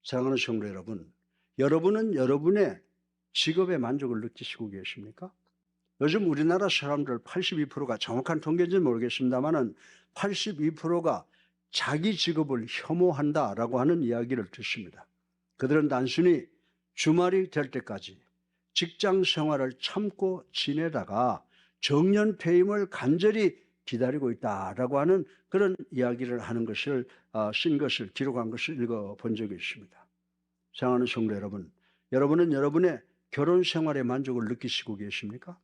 사랑하는 성도 여러분, 여러분은 여러분의 직업에 만족을 느끼시고 계십니까? 요즘 우리나라 사람들 82%가 정확한 통계인지는 모르겠습니다만은 82%가 자기 직업을 혐오한다라고 하는 이야기를 듣습니다. 그들은 단순히 주말이 될 때까지 직장 생활을 참고 지내다가 정년 퇴임을 간절히 기다리고 있다라고 하는 그런 이야기를 하는 것을 쓴 것을 기록한 것을 읽어본 적이 있습니다. 사랑하는 성도 여러분, 여러분은 여러분의 결혼 생활에 만족을 느끼시고 계십니까?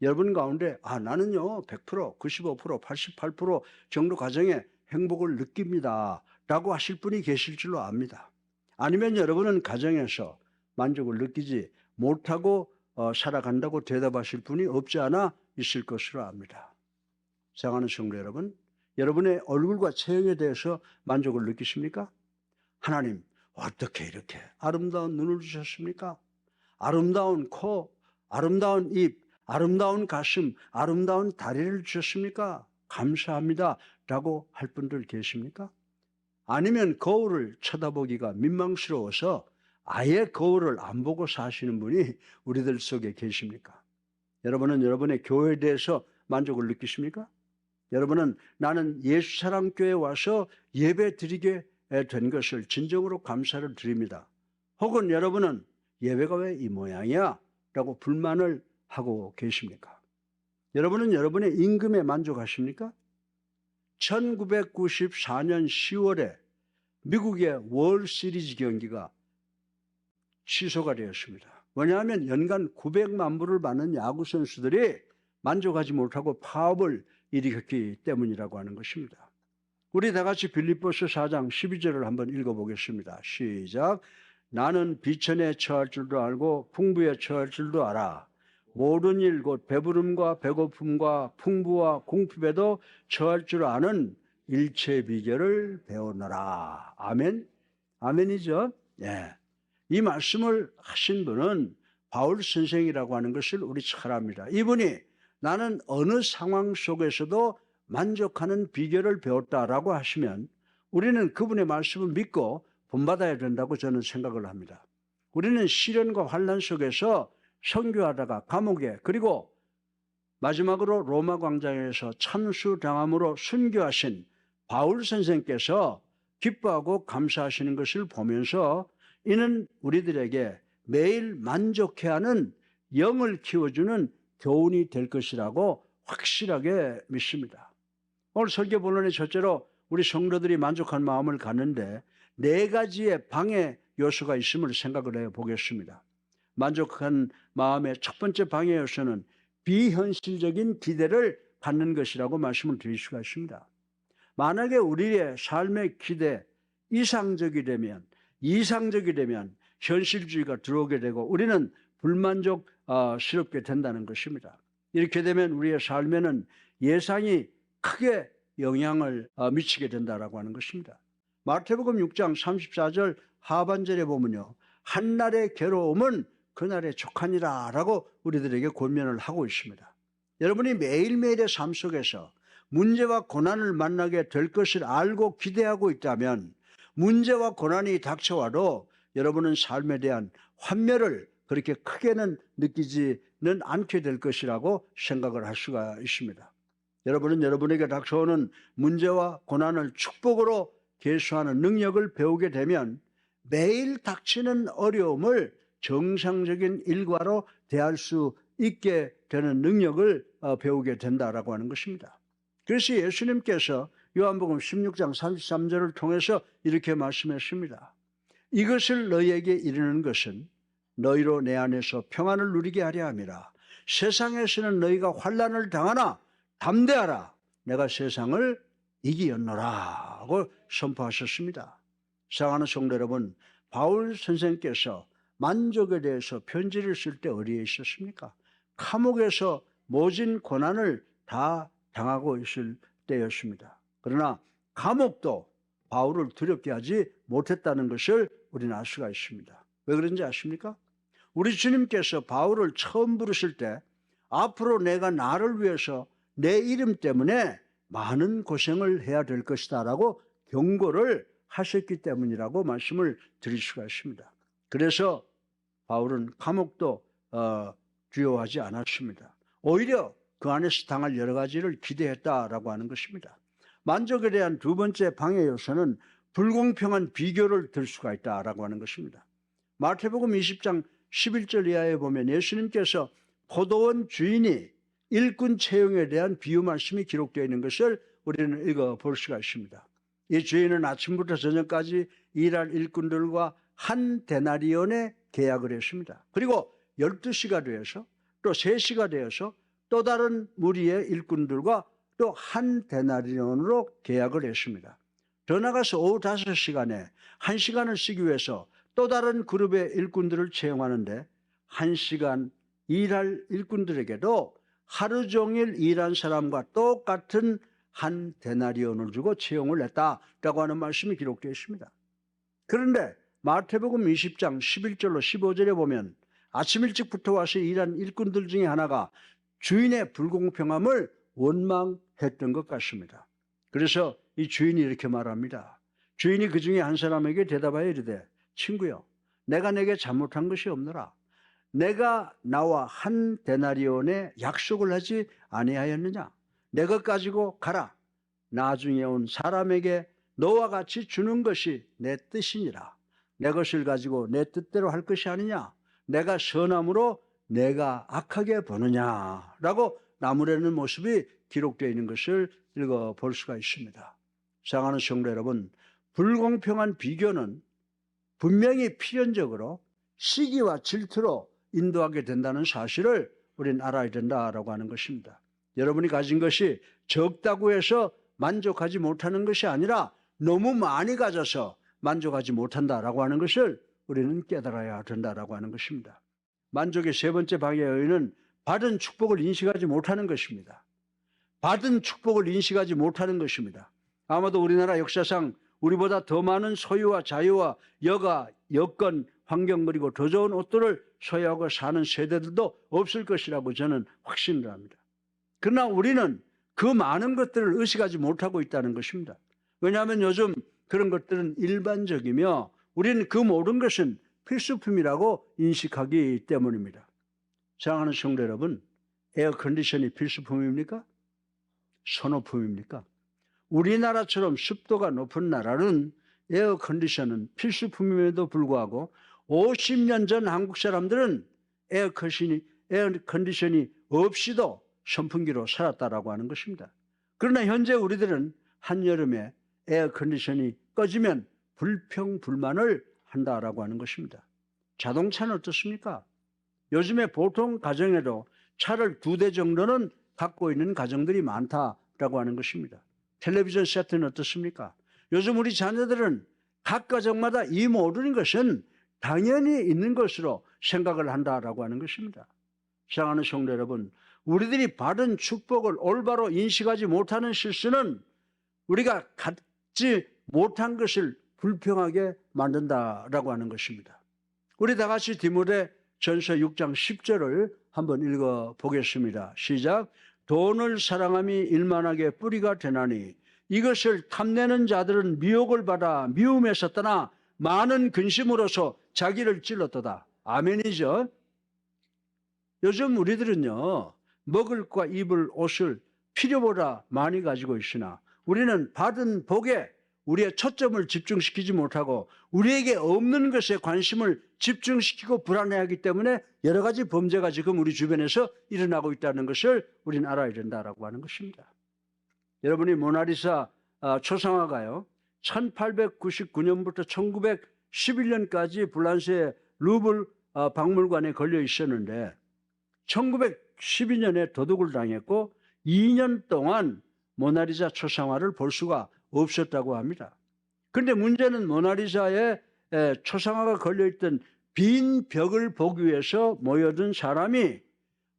여러분 가운데 나는요 100%, 95%, 88% 정도 가정에 행복을 느낍니다 라고 하실 분이 계실 줄로 압니다. 아니면 여러분은 가정에서 만족을 느끼지 못하고 살아간다고 대답하실 분이 없지 않아 있을 것으로 압니다. 사랑하는 성도 여러분, 여러분의 얼굴과 체형에 대해서 만족을 느끼십니까? 하나님, 어떻게 이렇게 아름다운 눈을 주셨습니까? 아름다운 코, 아름다운 입, 아름다운 가슴, 아름다운 다리를 주셨습니까? 감사합니다 라고 할 분들 계십니까? 아니면 거울을 쳐다보기가 민망스러워서 아예 거울을 안 보고 사시는 분이 우리들 속에 계십니까? 여러분은 여러분의 교회에 대해서 만족을 느끼십니까? 여러분은 나는 예수사랑교회에 와서 예배 드리게 된 것을 진정으로 감사를 드립니다. 혹은 여러분은 예배가 왜 이 모양이야? 라고 불만을 하고 계십니까? 여러분은 여러분의 임금에 만족하십니까? 1994년 10월에 미국의 월시리즈 경기가 취소가 되었습니다. 왜냐하면 연간 900만 불을 받는 야구 선수들이 만족하지 못하고 파업을 일으켰기 때문이라고 하는 것입니다. 우리 다 같이 빌립보서 4장 12절을 한번 읽어보겠습니다. 시작. 나는 비천에 처할 줄도 알고 풍부에 처할 줄도 알아. 모든 일 곧 배부름과 배고픔과 풍부와 궁핍에도 처할 줄 아는 일체 비결을 배우노라. 아멘. 아멘이죠? 예. 이 말씀을 하신 분은 바울 선생이라고 하는 것을 우리 잘 압니다. 이분이 나는 어느 상황 속에서도 만족하는 비결을 배웠다라고 하시면 우리는 그분의 말씀을 믿고 본받아야 된다고 저는 생각을 합니다. 우리는 시련과 환난 속에서 선교하다가 감옥에 그리고 마지막으로 로마 광장에서 참수당함으로 순교하신 바울 선생께서 기뻐하고 감사하시는 것을 보면서 이는 우리들에게 매일 만족해하는 영을 키워주는 교훈이 될 것이라고 확실하게 믿습니다. 오늘 설교 본론의 첫째로 우리 성도들이 만족한 마음을 갖는데 4가지의 방해 요소가 있음을 생각을 해보겠습니다. 만족한 마음의 첫 번째 방해 요소는 비현실적인 기대를 갖는 것이라고 말씀을 드릴 수가 있습니다. 만약에 우리의 삶의 기대 이상적이 되면 현실주의가 들어오게 되고 우리는 불만족스럽게 된다는 것입니다. 이렇게 되면 우리의 삶에는 예상이 크게 영향을 미치게 된다라고 하는 것입니다. 마태복음 6장 34절 하반절에 보면요. 한날의 괴로움은 그날의 족하니라 라고 우리들에게 권면을 하고 있습니다. 여러분이 매일매일의 삶 속에서 문제와 고난을 만나게 될 것을 알고 기대하고 있다면 문제와 고난이 닥쳐와도 여러분은 삶에 대한 환멸을 그렇게 크게는 느끼지는 않게 될 것이라고 생각을 할 수가 있습니다. 여러분은 여러분에게 닥쳐오는 문제와 고난을 축복으로 계수하는 능력을 배우게 되면 매일 닥치는 어려움을 정상적인 일과로 대할 수 있게 되는 능력을 배우게 된다라고 하는 것입니다. 그래서 예수님께서 요한복음 16장 33절을 통해서 이렇게 말씀했습니다. 이것을 너희에게 이르는 것은 너희로 내 안에서 평안을 누리게 하려 함이라. 세상에서는 너희가 환난을 당하나 담대하라. 내가 세상을 이기었노라 하고 선포하셨습니다. 사랑하는 성도 여러분, 바울 선생께서 만족에 대해서 편지를 쓸 때 어디에 있었습니까? 감옥에서 모진 고난을 다 당하고 있을 때였습니다. 그러나 감옥도 바울을 두렵게 하지 못했다는 것을 우리는 알 수가 있습니다. 왜 그런지 아십니까? 우리 주님께서 바울을 처음 부르실 때 앞으로 내가 나를 위해서 내 이름 때문에 많은 고생을 해야 될 것이다 라고 경고를 하셨기 때문이라고 말씀을 드릴 수가 있습니다. 그래서 바울은 감옥도 두려워하지 않았습니다. 오히려 그 안에서 당할 여러 가지를 기대했다라고 하는 것입니다. 만족에 대한 두 번째 방해 요소는 불공평한 비교를 들 수가 있다라고 하는 것입니다. 마태복음 20장 11절 이하에 보면 예수님께서 포도원 주인이 일꾼 채용에 대한 비유 말씀이 기록되어 있는 것을 우리는 읽어볼 수가 있습니다. 이 주인은 아침부터 저녁까지 일할 일꾼들과 한 데나리온에 계약을 했습니다. 그리고 12시가 되어서 또 3시가 되어서 또 다른 무리의 일꾼들과 또 한 데나리온으로 계약을 했습니다. 더 나가서 오후 5시간에 1시간을 쓰기 위해서 또 다른 그룹의 일꾼들을 채용하는데 1시간 일할 일꾼들에게도 하루 종일 일한 사람과 똑같은 한 데나리온을 주고 채용을 했다라고 하는 말씀이 기록되어 있습니다. 그런데 마태복음 20장 11절로 15절에 보면 아침 일찍부터 와서 일한 일꾼들 중에 하나가 주인의 불공평함을 원망했던 것 같습니다. 그래서 이 주인이 이렇게 말합니다. 주인이 그 중에 한 사람에게 대답하여 이르되 친구여 내가 내게 잘못한 것이 없노라. 내가 나와 한 데나리온에 약속을 하지 아니하였느냐. 내 것 가지고 가라. 나중에 온 사람에게 너와 같이 주는 것이 내 뜻이니라. 내 것을 가지고 내 뜻대로 할 것이 아니냐. 내가 선함으로 내가 악하게 보느냐라고 나무라는 모습이 기록되어 있는 것을 읽어볼 수가 있습니다. 사랑하는 성도 여러분, 불공평한 비교는 분명히 필연적으로 시기와 질투로 인도하게 된다는 사실을 우리는 알아야 된다라고 하는 것입니다. 여러분이 가진 것이 적다고 해서 만족하지 못하는 것이 아니라 너무 많이 가져서 만족하지 못한다라고 하는 것을 우리는 깨달아야 된다라고 하는 것입니다. 만족의 세 번째 방해의 요인은 받은 축복을 인식하지 못하는 것입니다. 받은 축복을 인식하지 못하는 것입니다. 아마도 우리나라 역사상 우리보다 더 많은 소유와 자유와 여가, 여건, 환경 그리고 더 좋은 옷들을 소유하고 사는 세대들도 없을 것이라고 저는 확신을 합니다. 그러나 우리는 그 많은 것들을 의식하지 못하고 있다는 것입니다. 왜냐하면 요즘 그런 것들은 일반적이며 우리는 그 모든 것은 필수품이라고 인식하기 때문입니다. 사랑하는 성도 여러분, 에어컨디션이 필수품입니까? 선호품입니까? 우리나라처럼 습도가 높은 나라는 에어컨디션은 필수품임에도 불구하고 50년 전 한국 사람들은 에어컨디션이 없이도 선풍기로 살았다라고 하는 것입니다. 그러나 현재 우리들은 한여름에 에어컨디션이 꺼지면 불평불만을 한다라고 하는 것입니다. 자동차는 어떻습니까? 요즘에 보통 가정에도 차를 2대 정도는 갖고 있는 가정들이 많다라고 하는 것입니다. 텔레비전 세트는 어떻습니까? 요즘 우리 자녀들은 각 가정마다 이 모든 것은 당연히 있는 것으로 생각을 한다라고 하는 것입니다. 사랑하는 성도 여러분, 우리들이 받은 축복을 올바로 인식하지 못하는 실수는 우리가 갖지 못한 것을 불평하게 만든다라고 하는 것입니다. 우리 다 같이 디모데전서 6장 10절을 한번 읽어보겠습니다. 시작. 돈을 사랑함이 일만하게 뿌리가 되나니 이것을 탐내는 자들은 미혹을 받아 미움에서 떠나 많은 근심으로서 자기를 찔렀도다. 아멘이죠. 요즘 우리들은요, 먹을 과 입을 옷을 필요보다 많이 가지고 있으나 우리는 받은 복에 우리의 초점을 집중시키지 못하고 우리에게 없는 것에 관심을 집중시키고 불안해하기 때문에 여러 가지 범죄가 지금 우리 주변에서 일어나고 있다는 것을 우리는 알아야 된다라고 하는 것입니다. 여러분이 모나리사 초상화가요, 1899년부터 1911년까지 프랑스의 루블 박물관에 걸려 있었는데 1912년에 도둑을 당했고 2년 동안 모나리자 초상화를 볼 수가 없었다고 합니다. 그런데 문제는 모나리자의 초상화가 걸려있던 빈 벽을 보기 위해서 모여든 사람이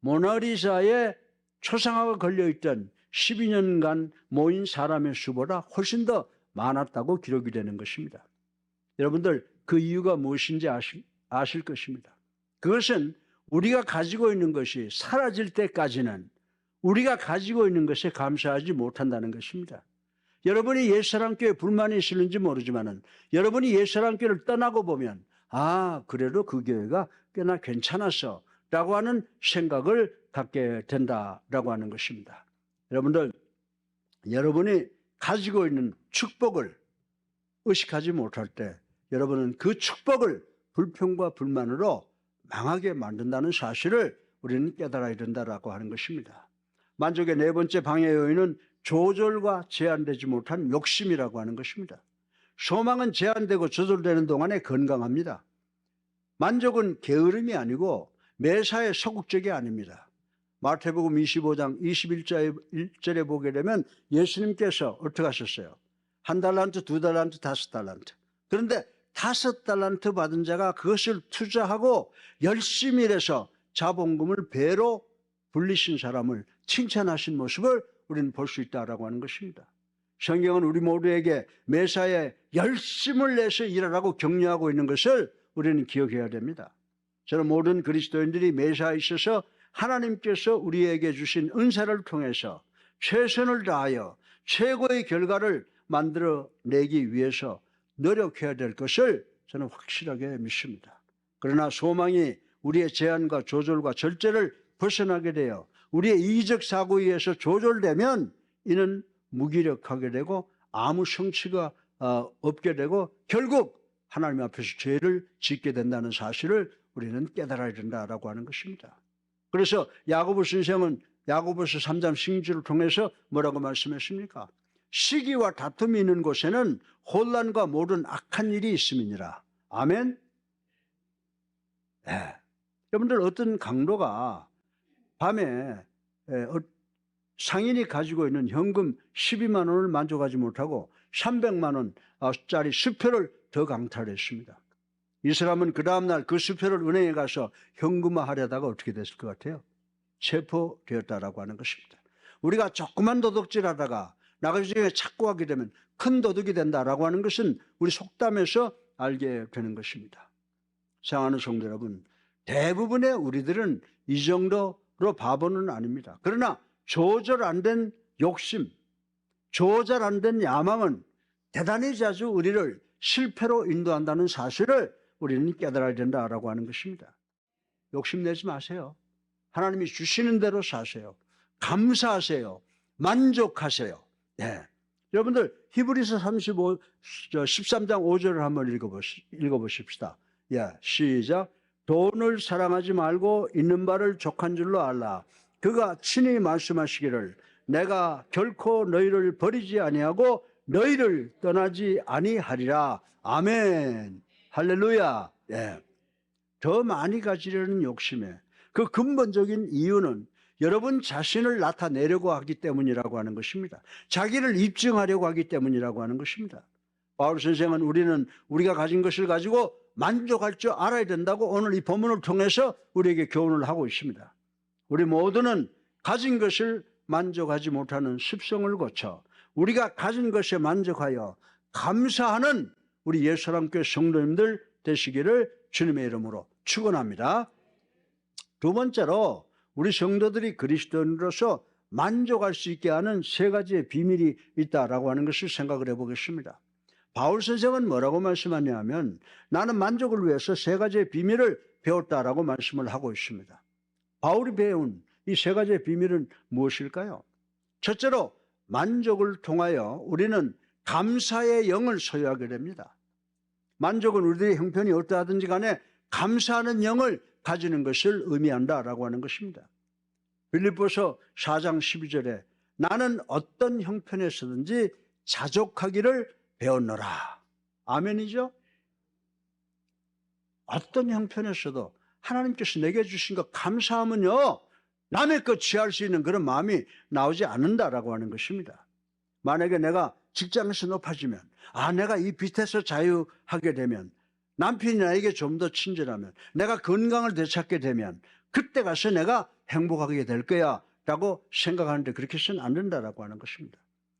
모나리자의 초상화가 걸려있던 12년간 모인 사람의 수보다 훨씬 더 많았다고 기록이 되는 것입니다. 여러분들 그 이유가 무엇인지 아실 것입니다. 그것은 우리가 가지고 있는 것이 사라질 때까지는 우리가 가지고 있는 것에 감사하지 못한다는 것입니다. 여러분이 옛사랑교회 불만이 있을는지 모르지만은 여러분이 옛사랑교회를 떠나고 보면 그래도 그 교회가 꽤나 괜찮았어 라고 하는 생각을 갖게 된다라고 하는 것입니다. 여러분들, 여러분이 가지고 있는 축복을 의식하지 못할 때 여러분은 그 축복을 불평과 불만으로 망하게 만든다는 사실을 우리는 깨달아야 된다라고 하는 것입니다. 만족의 네 번째 방해 요인은 조절과 제한되지 못한 욕심이라고 하는 것입니다. 소망은 제한되고 조절되는 동안에 건강합니다. 만족은 게으름이 아니고 매사에 소극적이 아닙니다. 마태복음 25장 21절에 보게 되면 예수님께서 어떻게 하셨어요? 1달란트, 2달란트, 5달란트. 그런데 5달란트 받은 자가 그것을 투자하고 열심히 일해서 자본금을 배로 불리신 사람을 칭찬하신 모습을 우리는 볼 수 있다라고 하는 것입니다. 성경은 우리 모두에게 매사에 열심을 내서 일하라고 격려하고 있는 것을 우리는 기억해야 됩니다. 저는 모든 그리스도인들이 매사에 있어서 하나님께서 우리에게 주신 은사를 통해서 최선을 다하여 최고의 결과를 만들어내기 위해서 노력해야 될 것을 저는 확실하게 믿습니다. 그러나 소망이 우리의 제한과 조절과 절제를 벗어나게 되어 우리의 이기적 사고에 의해서 조절되면 이는 무기력하게 되고 아무 성취가 없게 되고 결국 하나님 앞에서 죄를 짓게 된다는 사실을 우리는 깨달아야 된다라고 하는 것입니다. 그래서 야고보 선생은 야고보서 3장 16절을 통해서 뭐라고 말씀했습니까? 시기와 다툼이 있는 곳에는 혼란과 모든 악한 일이 있음이니라. 아멘. 네. 여러분들, 어떤 강도가 밤에 상인이 가지고 있는 현금 12만 원을 만족하지 못하고 300만 원짜리 수표를 더 강탈했습니다. 이 사람은 그 다음날 그 수표를 은행에 가서 현금화하려다가 어떻게 됐을 것 같아요? 체포되었다라고 하는 것입니다. 우리가 조그만 도둑질하다가 나중에 착고하게 되면 큰 도둑이 된다라고 하는 것은 우리 속담에서 알게 되는 것입니다. 사랑하는 성도 여러분, 대부분의 우리들은 이 정도로 바보는 아닙니다. 그러나 조절 안 된 욕심, 조절 안 된 야망은 대단히 자주 우리를 실패로 인도한다는 사실을 우리는 깨달아야 된다라고 하는 것입니다. 욕심내지 마세요. 하나님이 주시는 대로 사세요. 감사하세요. 만족하세요. 네. 여러분들, 히브리서 13장 5절을 한번 읽어보십시다. 시작. 돈을 사랑하지 말고 있는 바를 족한 줄로 알라. 그가 친히 말씀하시기를 내가 결코 너희를 버리지 아니하고 너희를 떠나지 아니하리라. 아멘. 할렐루야. 예. 더 많이 가지려는 욕심에 그 근본적인 이유는 여러분 자신을 나타내려고 하기 때문이라고 하는 것입니다. 자기를 입증하려고 하기 때문이라고 하는 것입니다. 바울 선생은 우리는 우리가 가진 것을 가지고 만족할 줄 알아야 된다고 오늘 이 본문을 통해서 우리에게 교훈을 하고 있습니다. 우리 모두는 가진 것을 만족하지 못하는 습성을 고쳐 우리가 가진 것에 만족하여 감사하는 우리 옛사람교회 성도님들 되시기를 주님의 이름으로 축원합니다. 두 번째로 우리 성도들이 그리스도인으로서 만족할 수 있게 하는 세 가지의 비밀이 있다라고 하는 것을 생각을 해보겠습니다. 바울 선생은 뭐라고 말씀하냐면 나는 만족을 위해서 세 가지의 비밀을 배웠다라고 말씀을 하고 있습니다. 바울이 배운 이 세 가지의 비밀은 무엇일까요? 첫째로 만족을 통하여 우리는 감사의 영을 소유하게 됩니다. 만족은 우리들의 형편이 어떠하든지 간에 감사하는 영을 가지는 것을 의미한다라고 하는 것입니다. 빌립보서 4장 12절에 나는 어떤 형편에서든지 자족하기를 배웠노라. 아멘이죠? 어떤 형편에서도 하나님께서 내게 주신 것 감사하면요, 남의 것 취할 수 있는 그런 마음이 나오지 않는다라고 하는 것입니다. 만약에 내가 직장에서 높아지면, 내가 이 빚에서 자유하게 되면, 남편이 나에게 좀 더 친절하면, 내가 건강을 되찾게 되면 그때 가서 내가 행복하게 될 거야 라고 생각하는데 그렇게 해서는 안 된다라고 하는 것입니다.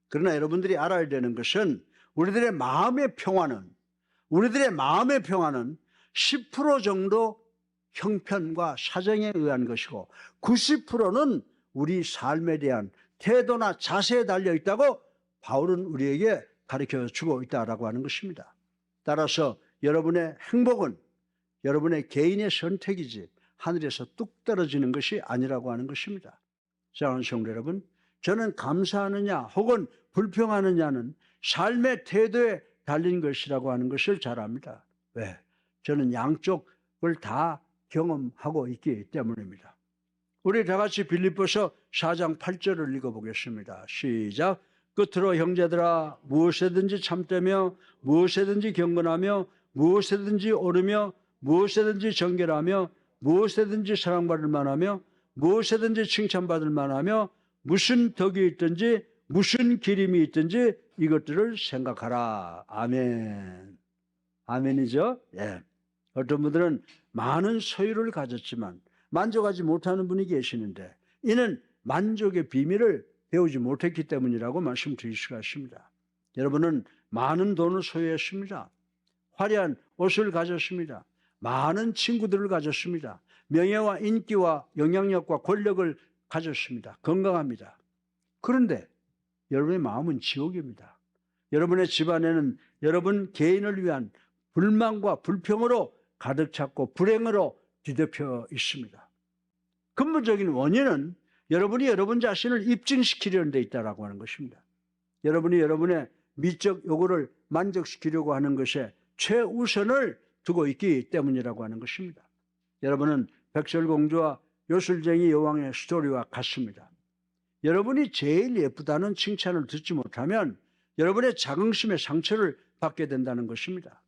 그러나 여러분들이 알아야 되는 것은 우리들의 마음의 평화는 10% 정도 형편과 사정에 의한 것이고 90%는 우리 삶에 대한 태도나 자세에 달려 있다고 바울은 우리에게 가르쳐 주고 있다라고 하는 것입니다. 따라서 여러분의 행복은 여러분의 개인의 선택이지 하늘에서 뚝 떨어지는 것이 아니라고 하는 것입니다. 사랑하는 성도 여러분, 저는 감사하느냐 혹은 불평하느냐는 삶의 태도에 달린 것이라고 하는 것을 잘 압니다. 왜? 저는 양쪽을 다 경험하고 있기 때문입니다. 우리 다 같이 빌립보서 4장 8절을 읽어보겠습니다. 시작. 끝으로 형제들아 무엇에든지 참되며 무엇에든지 경건하며 무엇에든지 오르며 무엇에든지 정결하며 무엇에든지 사랑받을 만하며 무엇에든지 칭찬받을 만하며 무슨 덕이 있든지 무슨 기림이 있든지 이것들을 생각하라. 아멘. 아멘이죠? 예. 어떤 분들은 많은 소유를 가졌지만 만족하지 못하는 분이 계시는데 이는 만족의 비밀을 배우지 못했기 때문이라고 말씀드릴 수가 있습니다. 여러분은 많은 돈을 소유했습니다. 화려한 옷을 가졌습니다. 많은 친구들을 가졌습니다. 명예와 인기와 영향력과 권력을 가졌습니다. 건강합니다. 그런데 여러분의 마음은 지옥입니다. 여러분의 집안에는 여러분 개인을 위한 불만과 불평으로 가득 찼고 불행으로 뒤덮여 있습니다. 근본적인 원인은 여러분이 여러분 자신을 입증시키려는 데 있다고 하는 것입니다. 여러분이 여러분의 미적 요구를 만족시키려고 하는 것에 최우선을 두고 있기 때문이라고 하는 것입니다. 여러분은 백설공주와 요술쟁이 여왕의 스토리와 같습니다. 여러분이 제일 예쁘다는 칭찬을 듣지 못하면 여러분의 자긍심의 상처를 받게 된다는 것입니다.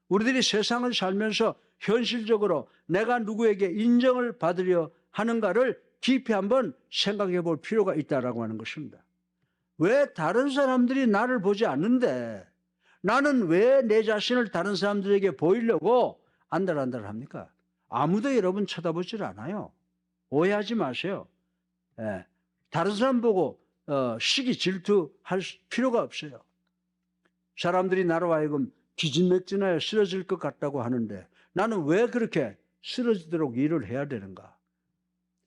우리들이 세상을 살면서 현실적으로 내가 누구에게 인정을 받으려 하는가를 깊이 한번 생각해 볼 필요가 있다고 하는 것입니다. 왜 다른 사람들이 나를 보지 않는데 나는 왜 내 자신을 다른 사람들에게 보이려고 안달안달 합니까? 아무도 여러분 쳐다보질 않아요. 오해하지 마세요. 예. 다른 사람 보고 시기 질투할 필요가 없어요. 사람들이 나로 하여금 기진맥진하여 쓰러질 것 같다고 하는데 나는 왜 그렇게 쓰러지도록 일을 해야 되는가?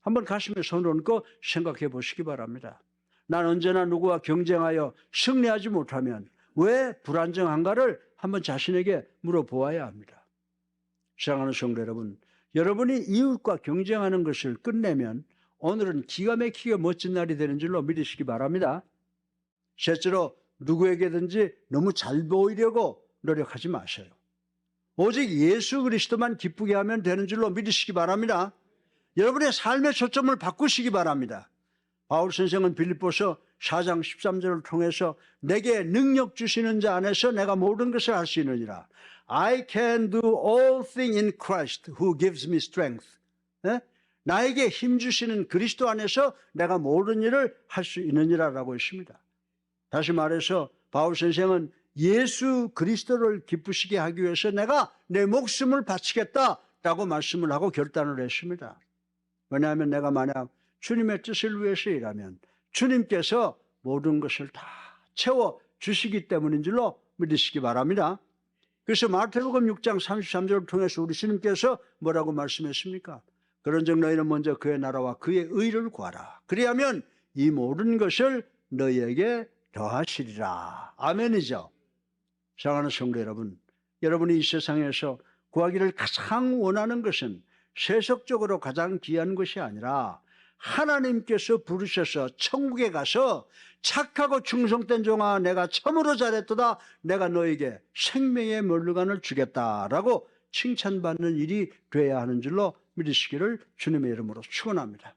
한번 가슴에 손을 얹고 생각해 보시기 바랍니다. 난 언제나 누구와 경쟁하여 승리하지 못하면 왜 불안정한가를 한번 자신에게 물어보아야 합니다. 사랑하는 성도 여러분, 여러분이 이웃과 경쟁하는 것을 끝내면 오늘은 기가 막히게 멋진 날이 되는 줄로 믿으시기 바랍니다. 셋째로 누구에게든지 너무 잘 보이려고 노력하지 마세요. 오직 예수 그리스도만 기쁘게 하면 되는 줄로 믿으시기 바랍니다. 여러분의 삶의 초점을 바꾸시기 바랍니다. 바울 선생은 빌립보서 4장 13절을 통해서 내게 능력 주시는 자 안에서 내가 모든 것을 할 수 있느니라. I can do all things in Christ who gives me strength. 네? 나에게 힘 주시는 그리스도 안에서 내가 모든 일을 할 수 있느니라라고 했습니다. 다시 말해서 바울 선생은 예수 그리스도를 기쁘시게 하기 위해서 내가 내 목숨을 바치겠다라고 말씀을 하고 결단을 했습니다. 왜냐하면 내가 만약 주님의 뜻을 위해서 일하면 주님께서 모든 것을 다 채워 주시기 때문인 줄로 믿으시기 바랍니다. 그래서 마태복음 6장 33절을 통해서 우리 주님께서 뭐라고 말씀했습니까? 그런즉 너희는 먼저 그의 나라와 그의 의를 구하라. 그리하면 이 모든 것을 너희에게 더하시리라. 아멘이죠. 사랑하는 성도 여러분, 여러분이 이 세상에서 구하기를 가장 원하는 것은 세속적으로 가장 귀한 것이 아니라 하나님께서 부르셔서 천국에 가서 착하고 충성된 종아 내가 참으로 잘했도다 내가 너에게 생명의 면류관을 주겠다라고 칭찬받는 일이 돼야 하는 줄로 믿으시기를 주님의 이름으로 축원합니다.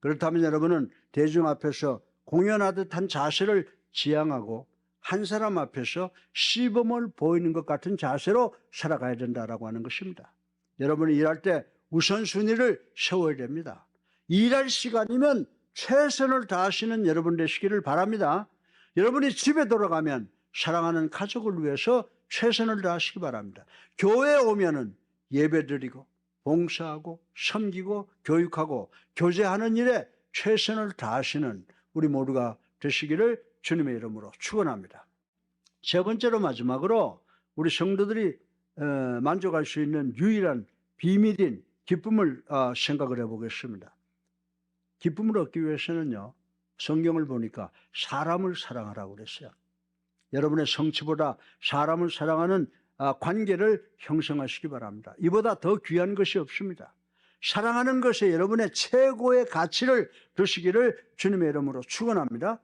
그렇다면 여러분은 대중 앞에서 공연하듯 한 자세를 지향하고 한 사람 앞에서 시범을 보이는 것 같은 자세로 살아가야 된다라고 하는 것입니다. 여러분이 일할 때 우선순위를 세워야 됩니다. 일할 시간이면 최선을 다하시는 여러분 되시기를 바랍니다. 여러분이 집에 돌아가면 사랑하는 가족을 위해서 최선을 다하시기 바랍니다. 교회에 오면은 예배드리고 봉사하고 섬기고 교육하고 교제하는 일에 최선을 다하시는 우리 모두가 되시기를 주님의 이름으로 축원합니다. 세 번째로 마지막으로 우리 성도들이 만족할 수 있는 유일한 비밀인 기쁨을 생각을 해보겠습니다. 기쁨을 얻기 위해서는요, 성경을 보니까 사람을 사랑하라고 그랬어요. 여러분의 성취보다 사람을 사랑하는 관계를 형성하시기 바랍니다. 이보다 더 귀한 것이 없습니다. 사랑하는 것에 여러분의 최고의 가치를 두시기를 주님의 이름으로 축원합니다.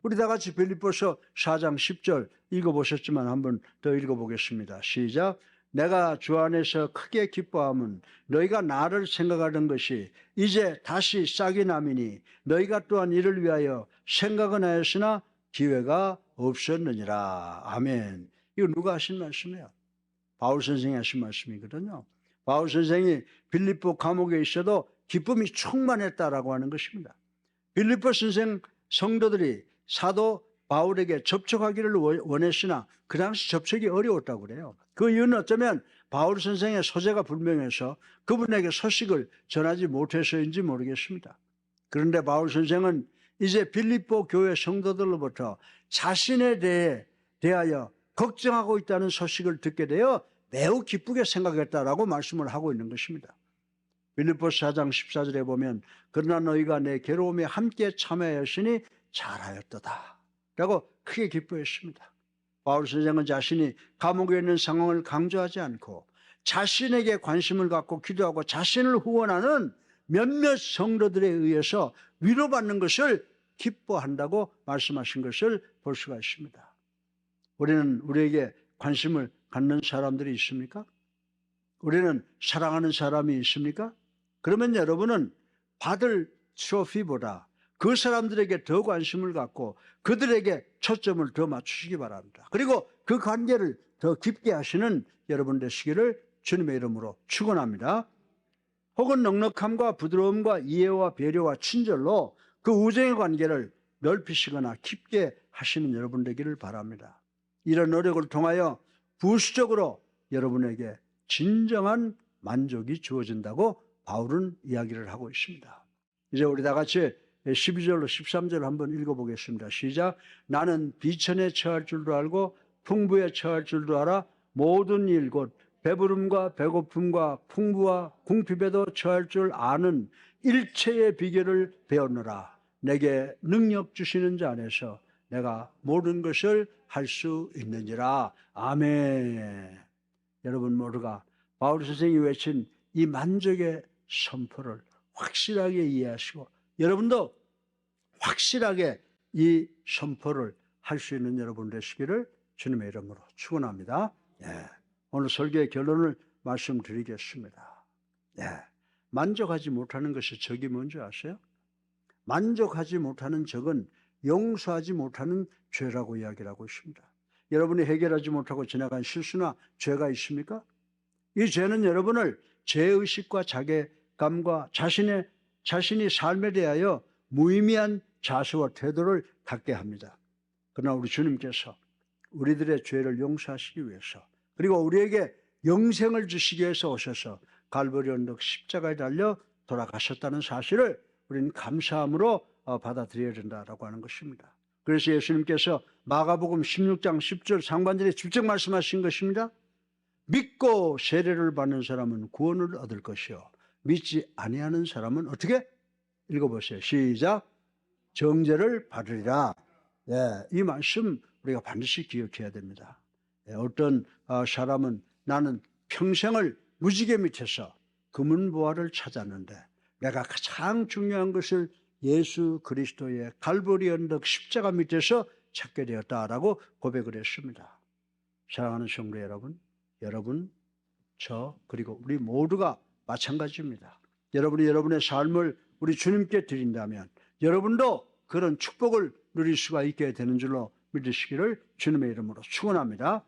우리 다 같이 빌립보서 4장 10절 읽어보셨지만 한번 더 읽어보겠습니다. 시작. 내가 주 안에서 크게 기뻐함은 너희가 나를 생각하던 것이 이제 다시 싹이 나미니 너희가 또한 이를 위하여 생각은 하였으나 기회가 없었느니라. 아멘. 이거 누가 하신 말씀이에요? 바울 선생이 하신 말씀이거든요. 바울 선생이 빌립보 감옥에 있어도 기쁨이 충만했다라고 하는 것입니다. 빌립보 선생 성도들이 사도 바울에게 접촉하기를 원했으나 그 당시 접촉이 어려웠다고 그래요. 그 이유는 어쩌면 바울 선생의 소재가 불명해서 그분에게 소식을 전하지 못해서인지 모르겠습니다. 그런데 바울 선생은 이제 빌립보 교회 성도들로부터 자신에 대하여 걱정하고 있다는 소식을 듣게 되어 매우 기쁘게 생각했다라고 말씀을 하고 있는 것입니다. 빌립보서 4장 14절에 보면 그러나 너희가 내 괴로움에 함께 참여하였으니 잘하였도다 라고 크게 기뻐했습니다. 바울 선생은 자신이 감옥에 있는 상황을 강조하지 않고 자신에게 관심을 갖고 기도하고 자신을 후원하는 몇몇 성도들에 의해서 위로받는 것을 기뻐한다고 말씀하신 것을 볼 수가 있습니다. 우리는 우리에게 관심을 갖는 사람들이 있습니까? 우리는 사랑하는 사람이 있습니까? 그러면 여러분은 받을 트로피보다 그 사람들에게 더 관심을 갖고 그들에게 초점을 더 맞추시기 바랍니다. 그리고 그 관계를 더 깊게 하시는 여러분 되시기를 주님의 이름으로 축원합니다. 혹은 넉넉함과 부드러움과 이해와 배려와 친절로 그 우정의 관계를 넓히시거나 깊게 하시는 여러분 되기를 바랍니다. 이런 노력을 통하여 부수적으로 여러분에게 진정한 만족이 주어진다고 바울은 이야기를 하고 있습니다. 이제 우리 다 같이 12절로 13절 한번 읽어보겠습니다. 시작. 나는 비천에 처할 줄도 알고 풍부에 처할 줄도 알아 모든 일 곧 배부름과 배고픔과 풍부와 궁핍에도 처할 줄 아는 일체의 비결을 배웠노라. 내게 능력 주시는 자 안에서 내가 모든 것을 할 수 있느니라. 아멘. 여러분 모두가 바울 선생이 외친 이 만족의 선포를 확실하게 이해하시고 여러분도 확실하게 이 선포를 할 수 있는 여러분 되시기를 주님의 이름으로 축원합니다. 오늘 설교의 결론을 말씀드리겠습니다. 만족하지 못하는 것이 적이 뭔지 아세요? 만족하지 못하는 적은 용서하지 못하는 죄라고 이야기를 하고 있습니다. 여러분이 해결하지 못하고 지나간 실수나 죄가 있습니까? 이 죄는 여러분을 죄의식과 자괴감과 자신이 삶에 대하여 무의미한 자세와 태도를 갖게 합니다. 그러나 우리 주님께서 우리들의 죄를 용서하시기 위해서 그리고 우리에게 영생을 주시기 위해서 오셔서 갈보리 언덕 십자가에 달려 돌아가셨다는 사실을 우리는 감사함으로 받아들여야 된다라고 하는 것입니다. 그래서 예수님께서 마가복음 16장 10절 상반절에 직접 말씀하신 것입니다. 믿고 세례를 받는 사람은 구원을 얻을 것이요 믿지 아니하는 사람은 어떻게? 읽어보세요. 시작. 정죄를 받으리라. 이 말씀 우리가 반드시 기억해야 됩니다. 어떤 사람은 나는 평생을 무지개 밑에서 금은보화를 찾았는데 내가 가장 중요한 것을 예수 그리스도의 갈보리 언덕 십자가 밑에서 찾게 되었다라고 고백을 했습니다. 사랑하는 성도 여러분, 저 그리고 우리 모두가 마찬가지입니다. 여러분이 여러분의 삶을 우리 주님께 드린다면 여러분도 그런 축복을 누릴 수가 있게 되는 줄로 믿으시기를 주님의 이름으로 축원합니다.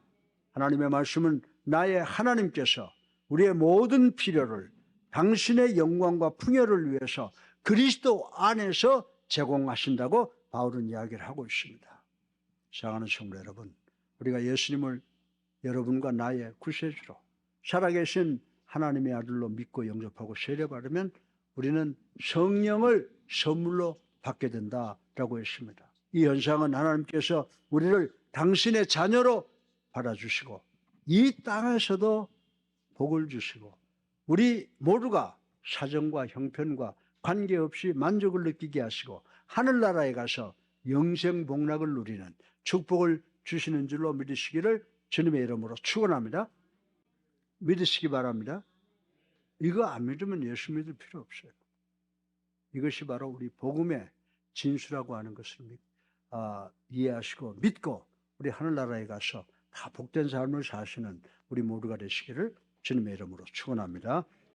하나님의 말씀은 나의 하나님께서 우리의 모든 필요를 당신의 영광과 풍요를 위해서 그리스도 안에서 제공하신다고 바울은 이야기를 하고 있습니다. 사랑하는 성도 여러분, 우리가 예수님을 여러분과 나의 구세주로 살아계신 하나님의 아들로 믿고 영접하고 세례받으면 우리는 성령을 선물로 받게 된다라고 했습니다. 이 현상은 하나님께서 우리를 당신의 자녀로 받아주시고 이 땅에서도 복을 주시고 우리 모두가 사정과 형편과 관계없이 만족을 느끼게 하시고 하늘나라에 가서 영생복락을 누리는 축복을 주시는 줄로 믿으시기를 주님의 이름으로 축원합니다. 믿으시기 바랍니다. 이거 안 믿으면 예수 믿을 필요 없어요. 이것이 바로 우리 복음의 진수라고 하는 것을 이해하시고 믿고 우리 하늘나라에 가서 다 복된 삶을 사시는 우리 모두가 되시기를 주님의 이름으로 축원합니다.